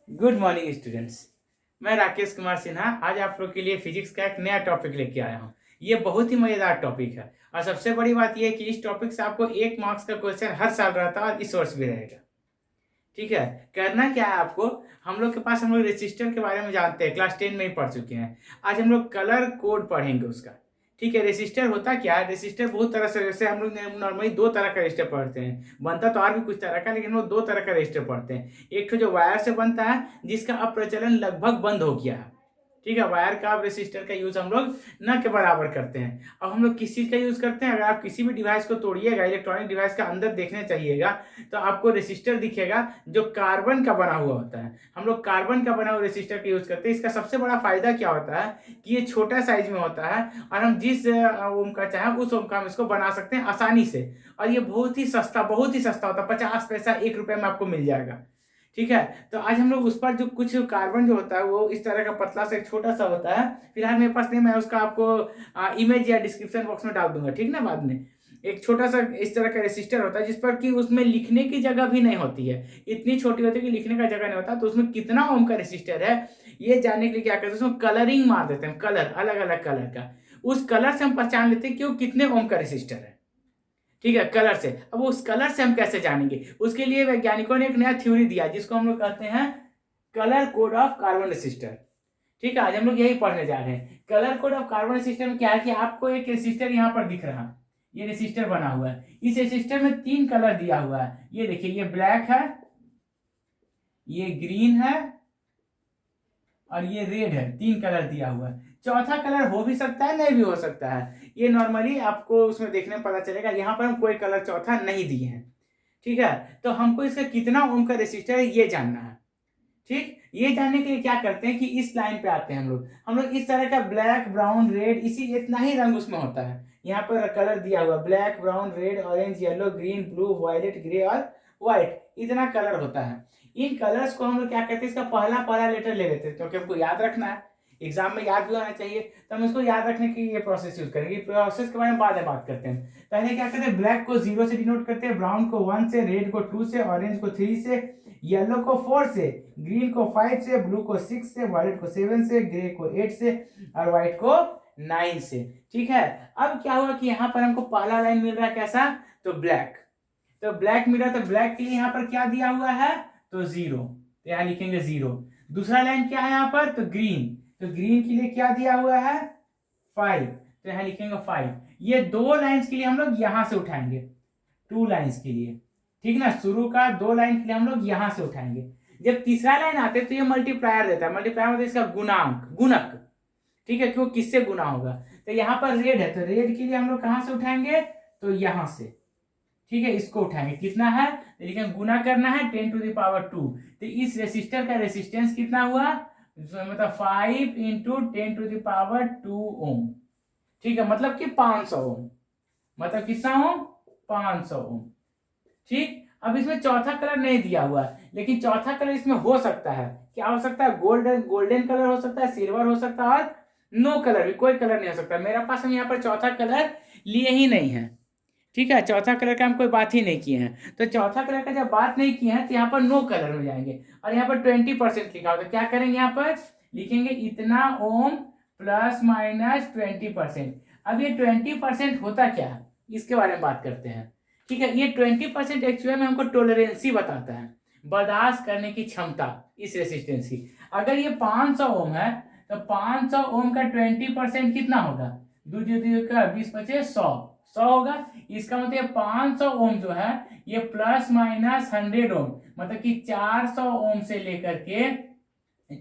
Good morning students. मैं राकेश कुमार सिन्हा आज आप लोग के लिए फिजिक्स का एक नया टॉपिक लेके आया हूँ। ये बहुत ही मज़ेदार टॉपिक है और सबसे बड़ी बात यह है कि इस टॉपिक से आपको 1 मार्क्स का क्वेश्चन हर साल रहता है और इस वर्ष भी रहेगा। ठीक है। करना क्या है आपको, हम लोग रेसिस्टर के बारे में जानते हैं, क्लास 10 में ही पढ़ चुके हैं। आज हम लोग कलर कोड पढ़ेंगे उसका। ठीक है। रेसिस्टर होता क्या है, रेसिस्टर बहुत तरह से, जैसे हम लोग नॉर्मली दो तरह का रेसिस्टर पढ़ते हैं, बनता तो और भी कुछ तरह का, लेकिन वो दो तरह का रेसिस्टर पढ़ते हैं। एक तो जो वायर से बनता है, जिसका अब प्रचलन लगभग बंद हो गया है। ठीक है। वायर का अब रेसिस्टर का यूज हम लोग न के बराबर करते हैं। अब हम लोग किस चीज का यूज करते हैं, अगर आप किसी भी डिवाइस को तोड़िएगा, इलेक्ट्रॉनिक डिवाइस का अंदर देखने चाहिएगा, तो आपको रेसिस्टर दिखेगा जो कार्बन का बना हुआ होता है। हम लोग कार्बन का बना हुआ रेसिस्टर का यूज करते हैं। इसका सबसे बड़ा फायदा क्या होता है कि ये छोटा साइज में होता है और हम जिस ओम का चाहे उस ओम का हम इसको बना सकते हैं आसानी से। और ये बहुत ही सस्ता होता है, 50 पैसा 1 रुपए में आपको मिल जाएगा। ठीक है। तो आज हम लोग उस पर जो कुछ कार्बन जो होता है वो इस तरह का पतला सा एक छोटा सा होता है। फिलहाल मेरे पास नहीं, मैं उसका आपको इमेज या डिस्क्रिप्शन बॉक्स में डाल दूंगा, ठीक ना, बाद में। एक छोटा सा इस तरह का रेसिस्टर होता है जिस पर कि उसमें लिखने की जगह भी नहीं होती है, इतनी छोटी होती है कि लिखने का जगह नहीं होता। तो उसमें कितना ओम का रेसिस्टर है ये जानने के लिए क्या करते हैं, उसमें कलरिंग मार देते हैं, कलर, अलग अलग कलर का। उस कलर से हम पहचान लेते हैं कि वो कितने ओम का रेसिस्टर है। ठीक है, कलर से। अब उस कलर से हम कैसे जानेंगे, उसके लिए वैज्ञानिकों ने एक नया थ्योरी दिया जिसको हम लोग कहते हैं colour code of carbon resistor. ठीक है। आज हम लोग यही पढ़ने जा रहे हैं। Colour code of carbon resistor में क्या है कि आपको एक रेसिस्टर यहाँ पर दिख रहा है, ये रेसिस्टर बना हुआ है। इस रेसिस्टर में 3 कलर दिया हुआ है। ये देखिए, ये ब्लैक है, ये ग्रीन है और ये रेड है। 3 कलर दिया हुआ है। चौथा कलर हो भी सकता है, नहीं भी हो सकता है। ये नॉर्मली आपको उसमें देखने में पता चलेगा। यहाँ पर हम कोई कलर चौथा नहीं दिए हैं। ठीक है। तो हमको इसका कितना ओम का रेसिस्टर है ये जानना है। ठीक। ये जानने के लिए क्या करते हैं कि इस लाइन पे आते हैं हम लोग इस तरह का ब्लैक ब्राउन रेड, इसी इतना ही रंग उसमें होता है। यहाँ पर कलर दिया हुआ black brown red orange yellow green blue violet grey और व्हाइट, इतना कलर होता है। इन कलर्स को हम लोग क्या कहते हैं, इसका पहला पहला लेटर ले लेते हैं क्योंकि हमको याद रखना है, एग्जाम में याद भी होना चाहिए। तो हम इसको याद रखने की ये प्रोसेस यूज करेंगे। प्रोसेस के बारे में बाद में बात करते हैं। पहले क्या करते हैं, ब्लैक को 0 से डिनोट करते हैं, ब्राउन को 1 से, रेड को 2 से, ऑरेंज को 3 से, येलो को 4 से, ग्रीन को 5 से, ब्लू को 6 से, वायलेट को 7 से, ग्रे को 8 से और व्हाइट को 9 से। ठीक है। अब क्या हुआ कि यहाँ पर हमको पहला लाइन मिल रहा है कैसा, तो ब्लैक। तो ब्लैक मिला, तो ब्लैक के लिए यहाँ पर क्या दिया हुआ है, तो 0, तो यहाँ लिखेंगे 0। दूसरा लाइन क्या है यहाँ पर, तो ग्रीन, तो ग्रीन के लिए क्या दिया हुआ है, 5, तो यहाँ लिखेंगे 5। ये 2 लाइन्स के लिए हम लोग यहां से उठाएंगे, 2 लाइन्स के लिए। ठीक ना, शुरू का 2 लाइन के लिए हम लोग यहां से उठाएंगे। जब तीसरा लाइन आते तो ये मल्टीप्लायर देता है, मल्टीप्लायर मतलब इसका गुणांक, गुणक। ठीक है, कि वो किससे गुना होगा। तो यहाँ पर रेड है, तो रेड के लिए हम लोग कहां से उठाएंगे, तो यहां से। ठीक है, इसको उठाएंगे, कितना है, लेकिन गुना करना है 10⁻²। तो इस रेसिस्टर का रेसिस्टेंस कितना हुआ, मतलब 5 × 10⁻² ओम। ठीक है, मतलब कि 500 ओम, मतलब कितना ओम, 500 ओम। ठीक। अब इसमें चौथा कलर नहीं दिया हुआ है, लेकिन चौथा कलर इसमें हो सकता है, क्या हो सकता है, गोल्डन कलर हो सकता है, सिल्वर हो सकता है और नो कलर भी, कोई कलर नहीं हो सकता। मेरा पास हम यहाँ पर चौथा कलर लिए ही नहीं है। ठीक है, चौथा कलर का हम कोई बात ही नहीं किए हैं। तो चौथा कलर का जब बात नहीं किए हैं तो यहाँ पर नो कलर में जाएंगे और यहाँ पर 20% लिखा होता है। क्या करेंगे, यहाँ पर लिखेंगे इतना ओम ±20%। अब ये 20% होता क्या है, इसके बारे में बात करते हैं। ठीक है, ये 20% एक्चुअली में हमको टोलरेंसी बताता है, बर्दाश्त करने की क्षमता इस रेसिस्टेंस की। अगर ये 500 ओम है तो 500 ओम का 20% कितना होगा, 2 2 का 20 × 100, 100 होगा। इसका मतलब 500 ओम जो है ये ±100 ओम, मतलब कि 400 ओम से लेकर के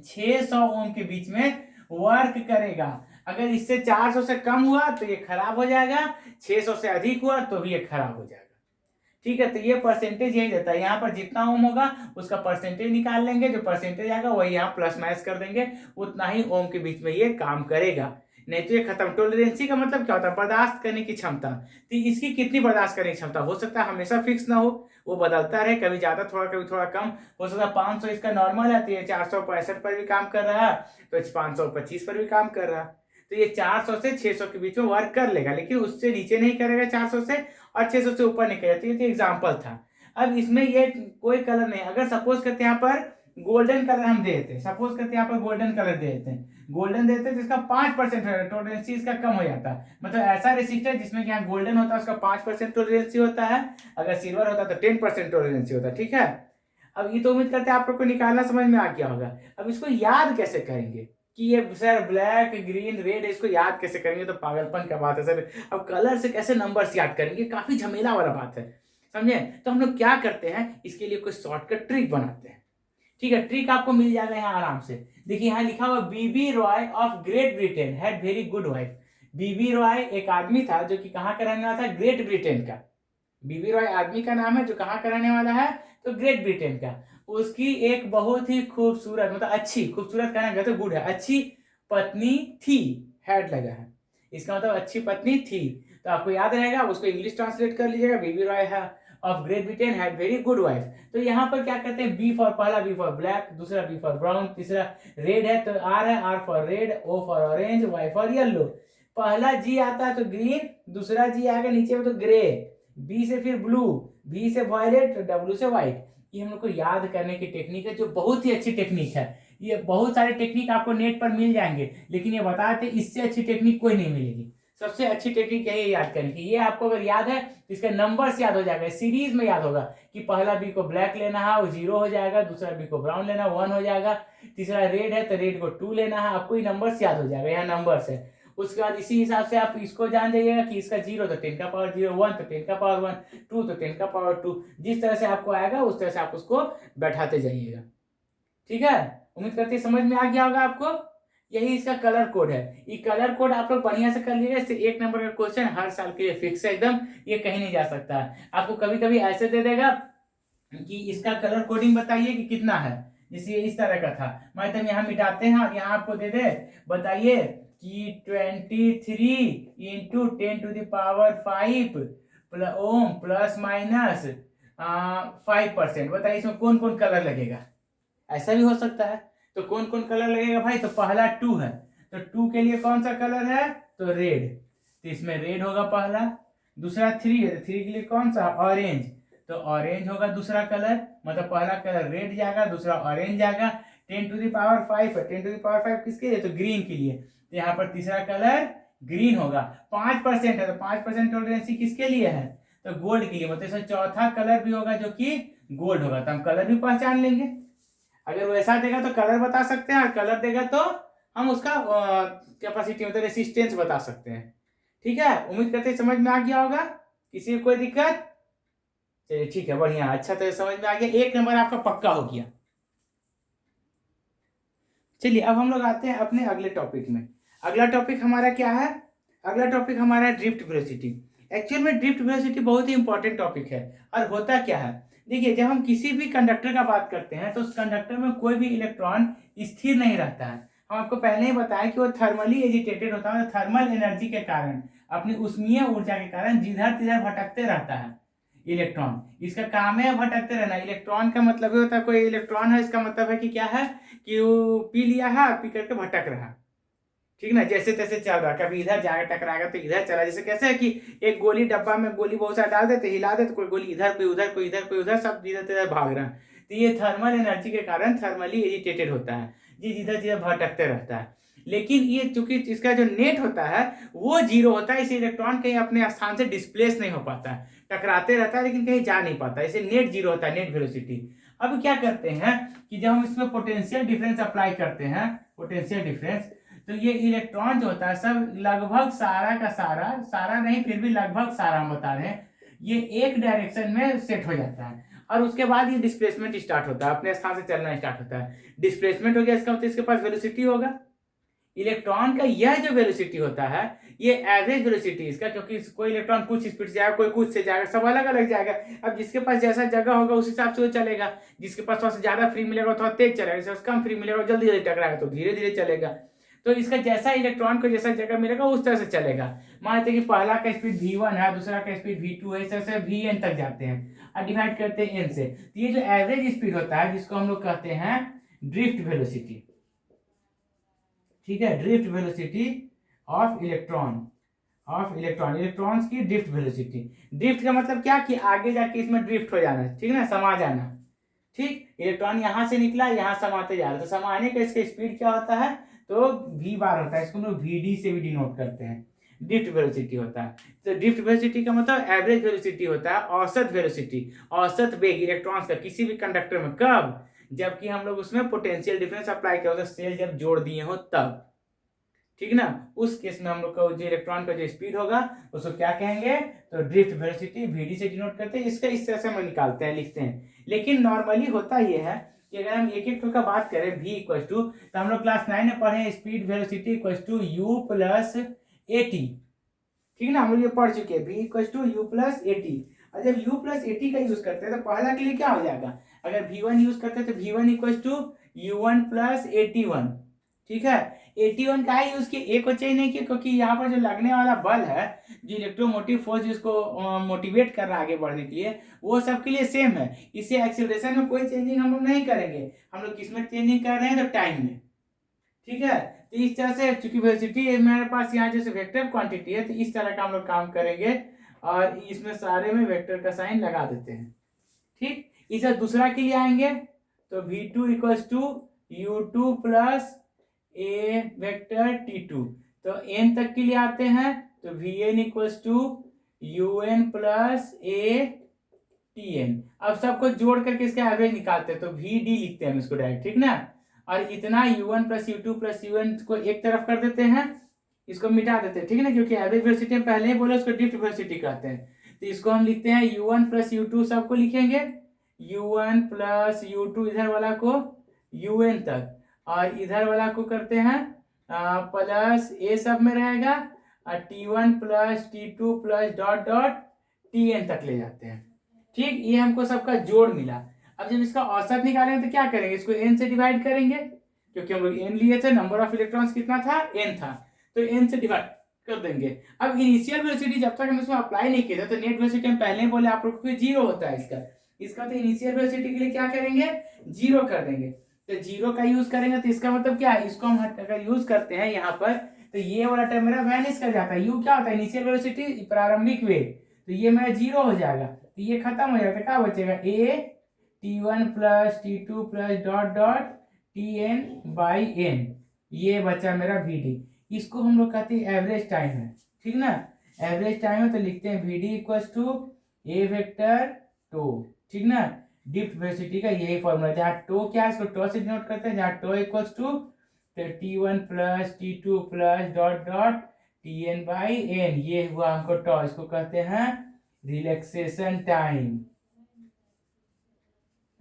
600 ओम के बीच में वर्क करेगा। अगर इससे 400 से कम हुआ तो ये खराब हो जाएगा, 600 से अधिक हुआ तो भी ये खराब हो जाएगा। ठीक है, तो ये परसेंटेज यही देता है, यहाँ पर जितना ओम होगा उसका परसेंटेज निकाल लेंगे, जो परसेंटेज आएगा वही यहाँ प्लस माइनस कर देंगे, उतना ही ओम के बीच में ये काम करेगा, नहीं तो ये खत्म। टोलरेंसी का मतलब क्या होता है, बर्दाश्त करने की क्षमता। तो इसकी कितनी बर्दाश्त करने की क्षमता, हो सकता है हमेशा फिक्स ना हो, वो बदलता रहे, कभी ज्यादा थोड़ा कभी थोड़ा कम हो सकता है। 500 इसका नॉर्मल है तो ये 465 पर भी काम कर रहा है, तो 525 पर भी काम कर रहा है। तो ये 400 से 600 के बीच में वर्क कर लेगा, लेकिन उससे नीचे नहीं करेगा 400 से, और 600 से ऊपर नहीं करेगा। तो ये एग्जाम्पल था। अब इसमें ये कोई कलर नहीं, अगर सपोज करते हैं यहाँ पर गोल्डन कलर हम दे देते हैं, सपोज करते हैं यहाँ पर गोल्डन कलर दे देते हैं, गोल्डन देते हैं जिसका 5% टोलरेंसी इसका कम हो जाता है। मतलब ऐसा रेसिस्टर जिसमें कि यहाँ गोल्डन होता है उसका 5% टोलरेंसी होता है, अगर सिल्वर होता है तो 10% टोलरेंसी होता है। ठीक है, अब ये तो उम्मीद करते हैं आप लोग को निकालना समझ में आ गया होगा। अब इसको याद कैसे करेंगे कि ये सर ब्लैक ग्रीन रेड, इसको याद कैसे करेंगे, तो पागलपन का बात है सर। अब कलर से कैसे नंबर्स याद करेंगे, काफी झमेला वाला बात है, समझे। तो हम लोग क्या करते हैं, इसके लिए कोई शॉर्टकट ट्रिक बनाते हैं। ठीक है, ट्रिक आपको मिल जाएगा यहाँ आराम से। देखिए यहाँ लिखा हुआ B B Roy of Great Britain had very good wife. B B Roy एक आदमी था जो कि कहाँ का रहने वाला था, ग्रेट ब्रिटेन का। बीबी रॉय आदमी का नाम है जो कहाँ का रहने वाला है, तो ग्रेट ब्रिटेन का। उसकी एक बहुत ही खूबसूरत, मतलब अच्छी, खूबसूरत कहना गया तो गुड है, अच्छी पत्नी थी, हैड लगा है, इसका मतलब अच्छी पत्नी थी। तो आपको याद रहेगा, उसको इंग्लिश ट्रांसलेट कर लीजिएगा, बीबी रॉय है of Great Britain had very good wife. तो यहाँ पर क्या करते हैं, बी फॉर, पहला बी फॉर ब्लैक, दूसरा बी फॉर ब्राउन, तीसरा रेड है तो आर है, R for red, O for orange, Y for yellow. पहला जी आता है तो ग्रीन, दूसरा जी आएगा नीचे में तो ग्रे, बी से फिर ब्लू, बी से वॉयलेट, डब्ल्यू से व्हाइट। ये हम लोग को याद करने की टेक्निक है, जो बहुत ही अच्छी टेक्निक है। ये बहुत सारे टेक्निक आपको नेट पर मिल जाएंगे, लेकिन ये बताते इससे अच्छी टेक्निक कोई नहीं मिलेगी। सबसे अच्छी टेक्निक यही याद करने की। ये आपको अगर याद है तो इसका नंबर से याद हो जाएगा, सीरीज में याद होगा कि पहला बी को ब्लैक लेना है वो 0 हो जाएगा, दूसरा बी को ब्राउन लेना 1 हो जाएगा, तीसरा रेड है तो रेड को 2 लेना है, आपको ये नंबर से याद हो जाएगा, यहाँ नंबर से। उसके बाद इसी हिसाब से आप इसको जान जाइएगा कि इसका 0 तो 10 का पावर 0, 1 तो 10 का पावर 1, 2 तो 10 का पावर 2। जिस तरह से आपको आएगा उस तरह से आप उसको बैठाते जाइएगा। ठीक है, उम्मीद करते हैं समझ में आ गया होगा आपको। यही इसका कलर कोड है। ये कलर कोड आप लोग बढ़िया से कर लीजिए, इससे 1 नंबर का क्वेश्चन हर साल के लिए फिक्स है एकदम, ये कहीं नहीं जा सकता है। आपको कभी कभी ऐसे दे देगा कि इसका कलर कोडिंग बताइए कि कितना है, जैसे ये इस तरह का था, मतलब यहाँ मिटाते हैं और यहाँ आपको दे दे, बताइए कि 23 इंटू 10⁵ ओम प्लस माइनस 5%, बताइए इसमें कौन कौन कलर लगेगा। ऐसा भी हो सकता है, तो कौन कौन कलर लगेगा भाई, तो पहला 2 है, तो 2 के लिए कौन सा कलर है, तो रेड, तो इसमें रेड होगा पहला। दूसरा 3 है, तो 3 के लिए कौन सा, ऑरेंज, तो ऑरेंज होगा दूसरा कलर, मतलब पहला कलर रेड जाएगा, दूसरा ऑरेंज जाएगा। 10⁵ है, 10⁵ किसके लिए, तो ग्रीन के लिए, तो यहाँ पर तीसरा कलर ग्रीन होगा। 5% है, तो 5% टोलरेंसी किसके लिए है, तो गोल्ड के लिए, मतलब इसमें चौथा कलर भी होगा जो कि गोल्ड होगा, तो हम कलर भी पहचान लेंगे। अगर वैसा देगा तो कलर बता सकते हैं, और कलर देगा तो हम उसका कैपेसिटी मतलब रेसिस्टेंस बता सकते हैं। ठीक है, उम्मीद करते हैं समझ में आ गया होगा, किसी को कोई दिक्कत, चलिए ठीक है, बढ़िया, अच्छा तो समझ में आ गया, 1 नंबर आपका पक्का हो गया। चलिए अब हम लोग आते हैं अपने अगले टॉपिक में। अगला टॉपिक हमारा क्या है, अगला टॉपिक हमारा है ड्रिफ्ट वेलोसिटी। एक्चुअल में ड्रिफ्ट वेलोसिटी बहुत ही इंपॉर्टेंट टॉपिक है। और होता क्या है, देखिए जब हम किसी भी कंडक्टर का बात करते हैं तो उस कंडक्टर में कोई भी इलेक्ट्रॉन स्थिर नहीं रहता है। हम आपको पहले ही बताया कि वो थर्मली एजिटेटेड होता है, थर्मल एनर्जी के कारण, अपनी उष्मीय ऊर्जा के कारण जिधर तिधर भटकते रहता है इलेक्ट्रॉन। इसका काम है भटकते रहना। इलेक्ट्रॉन का मतलब ये होता है, कोई इलेक्ट्रॉन है, इसका मतलब है कि क्या है, कि वो पी लिया है, पी करके भटक रहा, ठीक ना, जैसे तैसे चल रहा, कभी इधर जाएगा टकराएगा तो इधर चला। जैसे कैसे है कि एक गोली डब्बा में गोली बहुत सारा डाल देते, हिला देते, कोई गोली इधर कोई उधर कोई इधर कोई उधर, सब इधर तिधर भाग रहा है। तो ये थर्मल एनर्जी के कारण थर्मली एजिटेटेड होता है, ये जिधर जिधर भटकते रहता है। लेकिन ये चूंकि इसका जो नेट होता है वो 0 होता है, इसे इलेक्ट्रॉन कहीं अपने स्थान से डिस्प्लेस नहीं हो पाता है, टकराते रहता है लेकिन कहीं जा नहीं पाता, इसे नेट 0 होता है, नेट वेलोसिटी। अब क्या करते हैं कि जब हम इसमें पोटेंशियल डिफरेंस अप्लाई करते हैं, पोटेंशियल डिफरेंस, तो ये इलेक्ट्रॉन जो होता है सब लगभग सारा का सारा, सारा नहीं फिर भी लगभग सारा हम बता रहे हैं, ये एक डायरेक्शन में सेट हो जाता है और उसके बाद ये डिस्प्लेसमेंट स्टार्ट होता है, अपने स्थान से चलना स्टार्ट होता है। डिस्प्लेसमेंट हो गया, इसका मतलब इसके पास वेलोसिटी होगा। इलेक्ट्रॉन का यह जो वेलोसिटी होता है ये एवरेज वेलोसिटी इसका, क्योंकि कोई इलेक्ट्रॉन कुछ स्पीड से जाएगा, कोई कुछ से जाएगा, सब अलग अलग जाएगा। अब जिसके पास जैसा जगह होगा उस हिसाब से वो चलेगा, जिसके पास थोड़ा सा ज्यादा फ्री मिलेगा थोड़ा तेज चलेगा, जिसके पास कम फ्री मिलेगा जल्दी जल्दी टकराएगा तो धीरे धीरे चलेगा। तो इसका जैसा इलेक्ट्रॉन को जैसा जगह मिलेगा उस तरह से चलेगा। मान लेते हैं कि पहला का स्पीड v1 है, दूसरा का स्पीड v2 है, इस तरह से vn तक जाते हैं और डिवाइड करते हैं n से। तो ये जो एवरेज स्पीड होता है जिसको हम लोग कहते हैं ड्रिफ्ट वेलोसिटी, ठीक है, drift velocity of electron, electrons की ड्रिफ्ट वेलोसिटी। ड्रिफ्ट का मतलब क्या कि आगे जाके इसमें ड्रिफ्ट हो जाना, ठीक है ना, समा जाना, ठीक। इलेक्ट्रॉन यहाँ से निकला, यहाँ समाते जा रहा है, तो समाने का इसका स्पीड क्या होता है, तो v बार होता है। इसको हम लोग vd से भी डिनोट करते हैं, ड्रिफ्ट वेलोसिटी होता है। तो ड्रिफ्ट वेलोसिटी का मतलब एवरेज वेलोसिटी होता है, औसत वेलोसिटी, औसत वेग इलेक्ट्रॉन्स का किसी भी कंडक्टर में, कब, जबकि हम लोग उसमें पोटेंशियल डिफरेंस अप्लाई किया होता है, सेल जब जोड़ दिए हो तब, ठीक ना। उस केस में हम लोग का जो इलेक्ट्रॉन का जो स्पीड होगा उसको क्या कहेंगे, तो ड्रिफ्ट वेलोसिटी vd से डिनोट करते हैं। इसका इस तरह से हम निकालते हैं, लिखते हैं। लेकिन नॉर्मली होता यह है कि अगर हम एक एक का बात करें v इक्वल टू, तो हम लोग क्लास 9 में पढ़े speed velocity equal to u plus at, ठीक ना, हम लोग ये पढ़ चुके हैं, v equal to u plus at। और जब u प्लस at का यूज करते हैं तो पहला के लिए क्या हो जाएगा, अगर v1 यूज करते हैं तो v1 equal to u1 plus 81, ठीक है। 81 का ही यूज किया, एक को चाहिए नहीं किया, क्योंकि यहाँ पर जो लगने वाला बल है, जो इलेक्ट्रोमोटिव फोर्स जिसको मोटिवेट कर रहा है आगे बढ़ने के लिए, वो सबके लिए सेम है। इसे एक्सीलरेशन में कोई चेंजिंग हम लोग नहीं करेंगे, हम लोग किसमें चेंजिंग कर रहे हैं, तो टाइम में, ठीक है। तो इस तरह से चूंकि वेलोसिटी मेरे पास यहाँ जैसे वेक्टर क्वांटिटी है, तो इस तरह का हम लोग काम करेंगे और इसमें सारे में वेक्टर का साइन लगा देते हैं, ठीक। इसे दूसरा के लिए आएंगे तो v2 equals to u2 plus a vector t2। तो n तक के लिए आते हैं तो vn equals to un plus a tn। अब सबको जोड़ करके इसका एवरेज निकालते हैं तो vd लिखते हैं हम इसको डायरेक्ट, ठीक ना। और इतना u1 plus u2 plus un को एक तरफ कर देते हैं, इसको मिटा देते हैं, ठीक है ना, क्योंकि एवरेज वेलोसिटी हम पहले ही बोले उसको ड्रिफ्ट वेलोसिटी कहते हैं। तो इसको हम लिखते हैं u1 प्लस u2, सबको लिखेंगे u1 प्लस u2 इधर वाला को un तक, और इधर वाला को करते हैं प्लस a सब में रहेगा, और t1 plus t2 plus dot dot tn तक ले जाते हैं, ठीक। ये हमको सबका जोड़ मिला। अब जब इसका औसत निकालेंगे तो क्या करेंगे, इसको n से डिवाइड करेंगे, क्योंकि हम लोग n लिए थे, नंबर ऑफ इलेक्ट्रॉन्स कितना था, n था, तो n से डिवाइड कर देंगे। अब इनिशियल वेलोसिटी जब तक हम इसमें अप्लाई नहीं किए थे, तो नेट वेलोसिटी हम पहले ही बोले आप लोग को जीरो होता है इसका तो इनिशियल वेलोसिटी के लिए क्या करेंगे, जीरो कर देंगे। तो जीरो का यूज करेंगे तो इसका मतलब क्या है, इसको हम अगर यूज करते हैं यहाँ पर, तो ये वाला टर्म मेरा वैनिश कर जाता है। यू क्या होता है, इनिशियल वेलोसिटी, प्रारंभिक वेग, तो ये मेरा जीरो हो जाएगा, तो ये खत्म हो जाएगा, क्या बचेगा, a t1 plus t2 plus dot dot tn by n, ये बचा मेरा vd। इसको हम लोग कहते हैं एवरेज टाइम है, ठीक ना। एवरेज टाइम है तो लिखते हैं vd equals to a vector tau, ठीक ना। ड्रिफ्ट वेलोसिटी का यही फॉर्मूला, जहाँ टो क्या है इसको टो से डिनोट करते हैं, जहाँ tau equals to t1 plus t2 plus dot dot tn by n, ये हुआ हमको टो, इसको कहते हैं रिलैक्सेशन टाइम,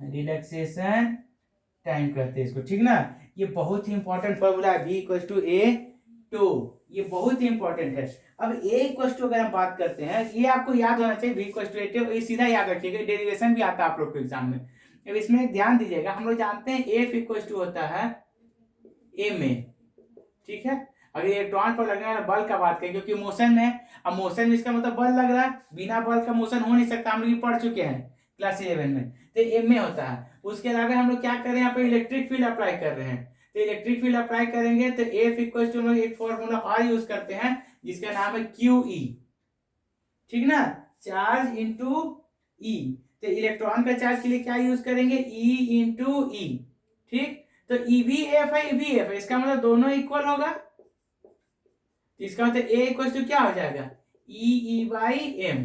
रिलैक्सेशन टाइम कहते हैं इसको, ठीक ना। ये बहुत ही इंपॉर्टेंट फॉर्मूला है, v equals to a tau, ये बहुत ही इंपॉर्टेंट है। अब a इक्वल्स टू अगर हम बात करते हैं, ये आपको याद होना चाहिए, v equals to a tau, ये सीधा याद रखिएगा, डेरिवेशन भी आता है आप लोग को एग्जाम में। अब इसमें ध्यान दीजिएगा, हम लोग जानते हैं F इक्वल्स टू होता है a में, ठीक है। अगर इलेक्ट्रॉन पर लगने वाला बल का बात करें, क्योंकि मोशन में, अब मोशन में इसका मतलब बल लग रहा है, बिना बल का मोशन हो नहीं सकता, हम लोग ये पढ़ चुके हैं क्लास 11 में, तो m में होता है। उसके अलावा हम लोग क्या कर रहे हैं, यहाँ पे इलेक्ट्रिक फील्ड अप्लाई कर रहे हैं, तो इलेक्ट्रिक फील्ड अप्लाई करेंगे तो F इक्वल टू हम लोग एक फॉर्मूला और यूज करते हैं जिसका नाम है QE, ठीक ना, चार्ज इंटू E। तो इलेक्ट्रॉन का चार्ज के लिए क्या यूज करेंगे, E इंटू E, ठीक। तो E भी F है, E भी F है, इसका मतलब दोनों इक्वल होगा, तो इसका मतलब A इक्वल टू क्या हो जाएगा, E बाई M।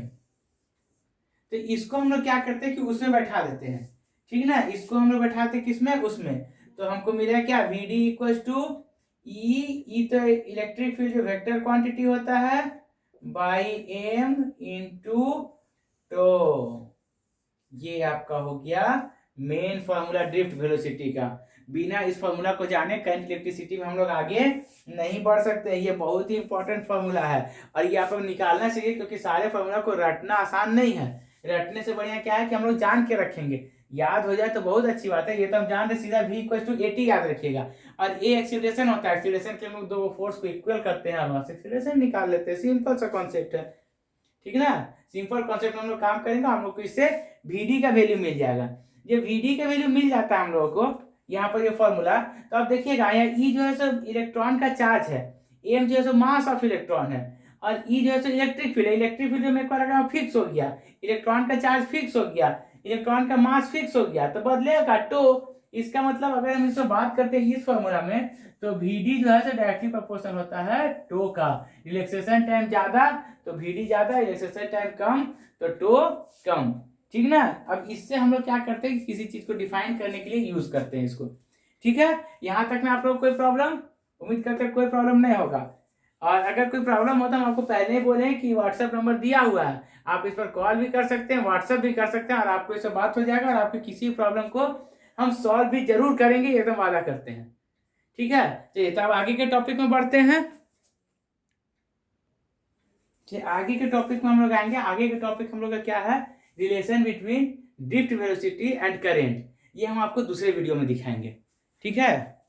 तो इसको हम लोग क्या करते हैं कि उसमें बैठा देते हैं, ठीक ना, इसको हम लोग बैठाते हैं किसमें, उसमें, तो हमको मिलेगा क्या, vd इक्वल टू ई, तो इलेक्ट्रिक फील्ड जो वेक्टर क्वांटिटी होता है, बाई m इंटू टो। ये आपका हो गया मेन फॉर्मूला ड्रिफ्ट वेलोसिटी का। बिना इस फॉर्मूला को जाने करंट इलेक्ट्रिसिटी में हम लोग आगे नहीं बढ़ सकते। ये बहुत ही इंपॉर्टेंट फॉर्मूला है और ये आप लोग निकालना चाहिए, क्योंकि सारे फॉर्मूला को रटना आसान नहीं है। रटने से बढ़िया क्या है कि हम लोग जान के रखेंगे, याद हो जाए तो बहुत अच्छी बात है। ये तो हम जान रहे, सीधा v इक्वल टू at याद रखिएगा, और a एक्सीलरेशन होता है, एक्सीलरेशन के हम लोग दो फोर्स को इक्वल करते हैं और वहां से एक्सीलरेशन निकाल लेते हैं। सिंपल सा कॉन्सेप्ट है, ठीक है ना। सिंपल कॉन्सेप्ट हम लोग काम करेंगे, हम लोग को इससे vd का वैल्यू मिल जाएगा। जब vd का वैल्यू मिल जाता है हम लोगों को यहाँ पर ये फॉर्मूला, तो आप देखिएगा यहाँ e जो है सो इलेक्ट्रॉन का चार्ज है, m जो है सो मास ऑफ इलेक्ट्रॉन है, और E जो है इलेक्ट्रिक फील्ड है। इलेक्ट्रिक फील्ड में एक बार अगर फिक्स हो गया, इलेक्ट्रॉन का चार्ज फिक्स हो गया, इलेक्ट्रॉन का मास फिक्स हो गया तो बदलेगा टो। इसका मतलब अगर हम इसमें बात करते हैं इस फॉर्मूला में, तो Vd जो है सो डायरेक्टली प्रोपोर्शनल होता है टो का। रिलैक्सेशन टाइम ज्यादा तो Vd ज्यादा, रिलैक्सेशन टाइम कम तो टो कम। ठीक ना। अब इससे हम लोग क्या करते हैं, किसी चीज को डिफाइन करने के लिए यूज करते हैं इसको। ठीक है, यहाँ तक में आप लोग कोई प्रॉब्लम, उम्मीद करते हैं कोई प्रॉब्लम नहीं होगा। और अगर कोई प्रॉब्लम हो तो हम आपको पहले ही बोले कि व्हाट्सएप नंबर दिया हुआ है, आप इस पर कॉल भी कर सकते हैं, व्हाट्सएप भी कर सकते हैं, और आपको इससे बात हो जाएगा और आपकी किसी प्रॉब्लम को हम सॉल्व भी जरूर करेंगे, ये तो वादा करते हैं। ठीक है, चलिए तो अब आगे के टॉपिक में बढ़ते हैं। आगे के टॉपिक में हम लोग आएंगे। आगे के टॉपिक हम लोग का क्या है, relation between drift velocity and current. ये हम आपको दूसरे वीडियो में दिखाएंगे। ठीक है।